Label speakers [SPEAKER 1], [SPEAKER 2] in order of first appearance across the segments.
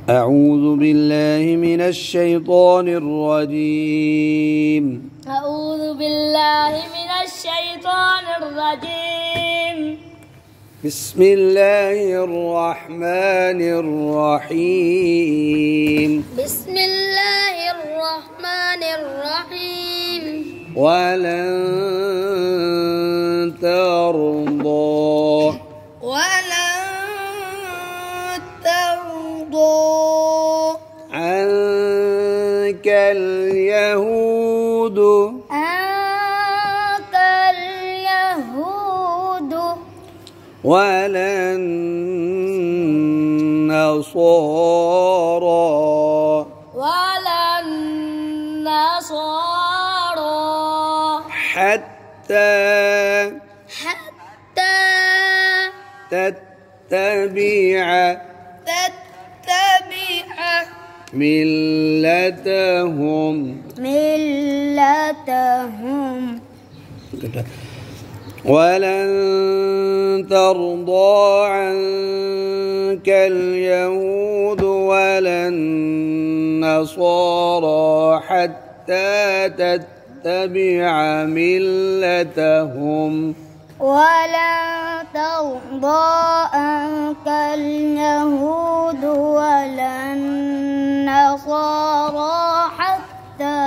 [SPEAKER 1] أعوذ بالله من الشيطان الرجيم.
[SPEAKER 2] أعوذ بالله من الشيطان الرجيم.
[SPEAKER 1] بسم الله الرحمن الرحيم.
[SPEAKER 2] بسم الله الرحمن الرحيم.
[SPEAKER 1] ولن ترضى عنك اليهود ولا النصارى حتى تتبع ملتهم ولن ترضى عنك اليهود ولا النصارى حتى تتبع ملتهم
[SPEAKER 2] ولن ترضى عنك اليهود ولا النصارى حتى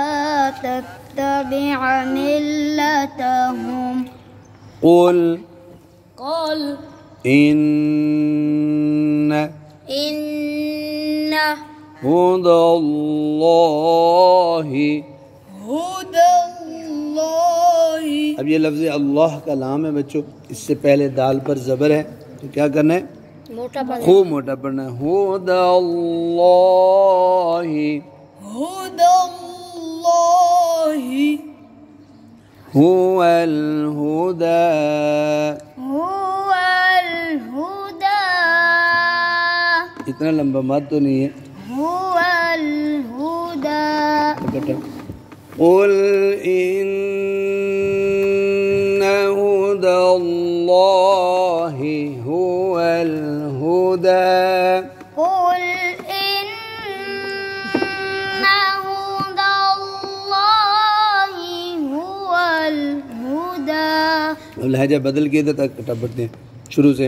[SPEAKER 2] تتبع ملتهم
[SPEAKER 1] قل إن هدى الله अब ये लफ्ज़ अल्लाह का नाम है बच्चों, इससे पहले दाल पर ज़बर है तो क्या करना है, खूब मोटा पढ़ना है। हुवल हुदा इतना लंबा मत तो नहीं है।
[SPEAKER 2] हुवल हुदा
[SPEAKER 1] قل إن هدى الله هو الهدى
[SPEAKER 2] قل إن هدى الله هو الهدى।
[SPEAKER 1] लहजा बदल के इधर तक पढ़ते हैं शुरू से।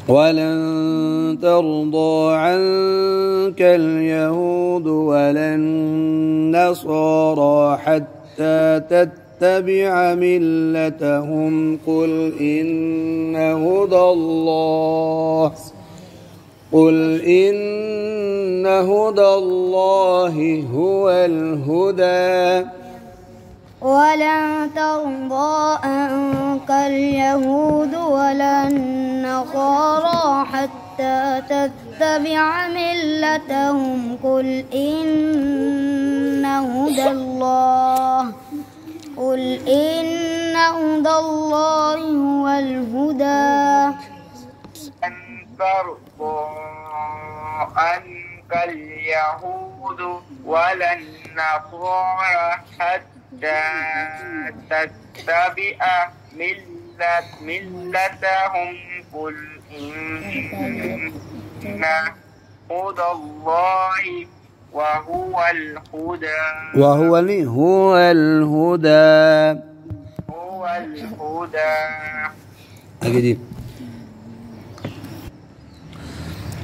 [SPEAKER 1] ولن ترضى عنك اليهود ولا النصارى حتى تتبع ملتهم قل إن هدى الله هو الهدى
[SPEAKER 2] ولن ترضى عنك اليهود ولا النصارى حتى تتبع ملتهم قل إن هدى الله هو الهدى.
[SPEAKER 3] أن ترضى عنك اليهود ولا النصارى حتى تتبع ملتهم قل إن هدى الله وهو الهدى
[SPEAKER 1] आगे जी।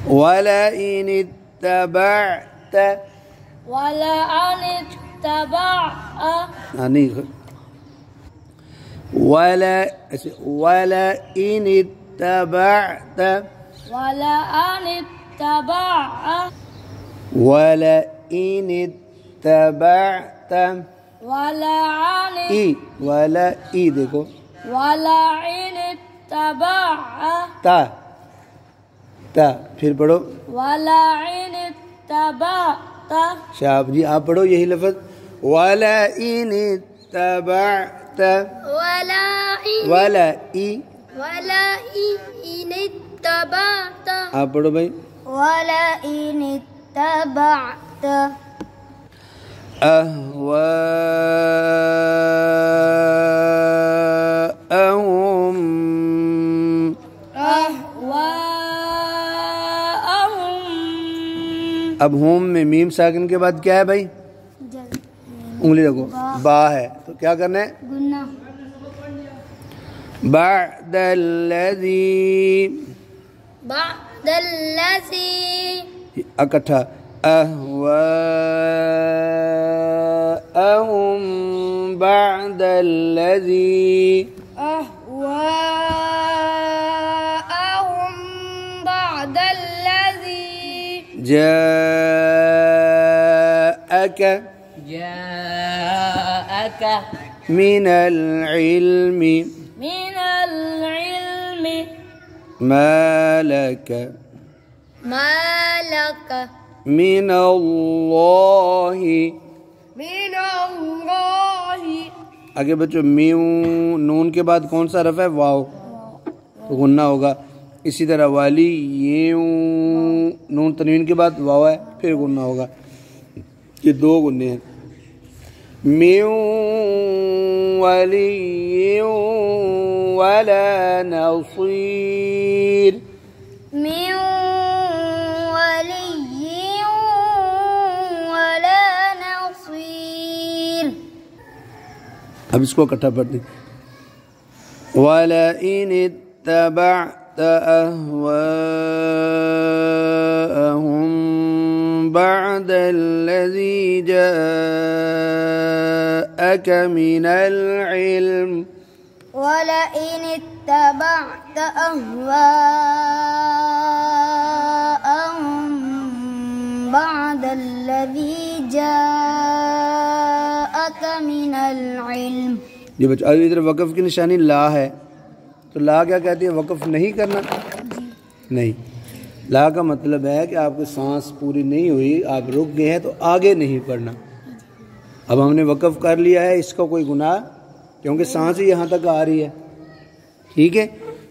[SPEAKER 1] ولئن اتبعت ولئن اتبعت देखो ता फिर पढ़ो शाहब जी आप पढ़ो यही लफ्ज़ वलइन इत्तबअत आप पढ़ो भाई
[SPEAKER 2] वलइन इत्तबअत
[SPEAKER 1] أهواءهم अब होम में मीम साकिन के बाद क्या है भाई? उंगली रखो, बा है, तो क्या करना है?
[SPEAKER 2] गुन्ना।
[SPEAKER 1] बअदल्लज़ी,
[SPEAKER 2] बअदल्लज़ी,
[SPEAKER 1] इकट्ठा, अहवाअहुम बअदल्लज़ी,
[SPEAKER 2] अहवाअहुम बअदल्लज़ी,
[SPEAKER 1] जाअक मिनल इल्मि मालक मिनल्लाहि। आगे बच्चों, मीम नून के बाद कौन सा हरफ है? वाव, तो गुन्ना होगा। इसी तरह वाली यूं, नून तनवीन के बाद वाव है, फिर गुन्ना होगा। ये दो गुन्ने हैं। मिन वलिय्यिन वला नसीर,
[SPEAKER 2] मिन वलिय्यिन वला नसीर।
[SPEAKER 1] अब इसको इकट्ठा पढ़ दें। वलइन इत्तबअत अहवाअहुम बअदल्लज़ी जाअक मिनल इल्म,
[SPEAKER 2] वलइन इत्तबअत अहवाअहुम बअदल्लज़ी जाअक मिनल इल्म।
[SPEAKER 1] जी बच्चों, अब इधर वक़फ़ की निशानी ला है, तो ला क्या कहती है? वक़फ़ नहीं करना। नहीं, ला का मतलब है कि आपकी सांस पूरी नहीं हुई, आप रुक गए हैं, तो आगे नहीं पढ़ना। अब हमने वक़फ़ कर लिया है, इसका कोई गुनाह, क्योंकि सांस ही यहाँ तक आ रही है, ठीक है।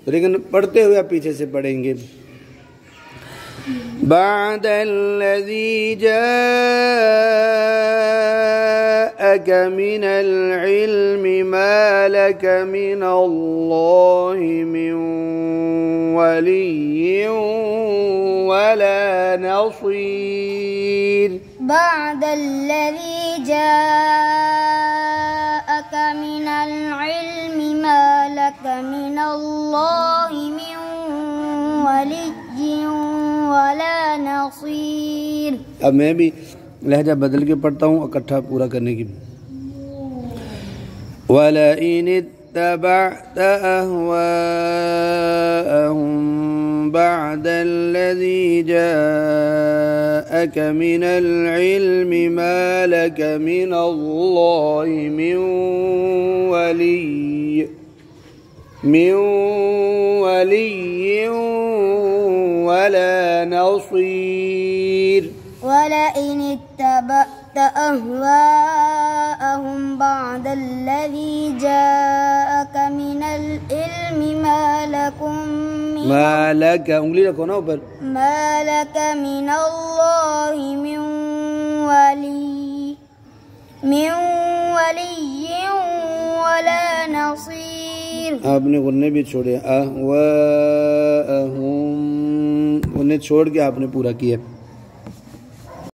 [SPEAKER 1] तो लेकिन पढ़ते हुए आप पीछे से पढ़ेंगे। बअदल्लज़ी जाअक मिनल इल्मि मा लक मिनल्लाहि मिन वलिय्यिन वला नसीर।
[SPEAKER 2] बअदल्लज़ी जाअक मिनल इल्मि मा लक मिनल्लाहि मिन वलिय्यिन वला नसीर।
[SPEAKER 1] अब मैं भी लहजा बदल के पढ़ता हूँ, इकट्ठा पूरा करने की। वलइन इत्तबअत अहवाअहुम बअदल्लज़ी जाअक मिनल इल्मि मा लक मिनल्लाहि मिन वलिय्यिन वला नसीर।
[SPEAKER 2] वलइन इत्तबअत अहवाअहुम बअदल्लज़ी जाअक मिनल इल्मि मा
[SPEAKER 1] लक, उंगली रखो ना ऊपर,
[SPEAKER 2] मा लक मिनल्लाहि मिन वलिय्यिन वला नसीर।
[SPEAKER 1] आपने गुन्ने भी छोड़े, अहवाअहुम, उन्हें छोड़ के आपने पूरा किया।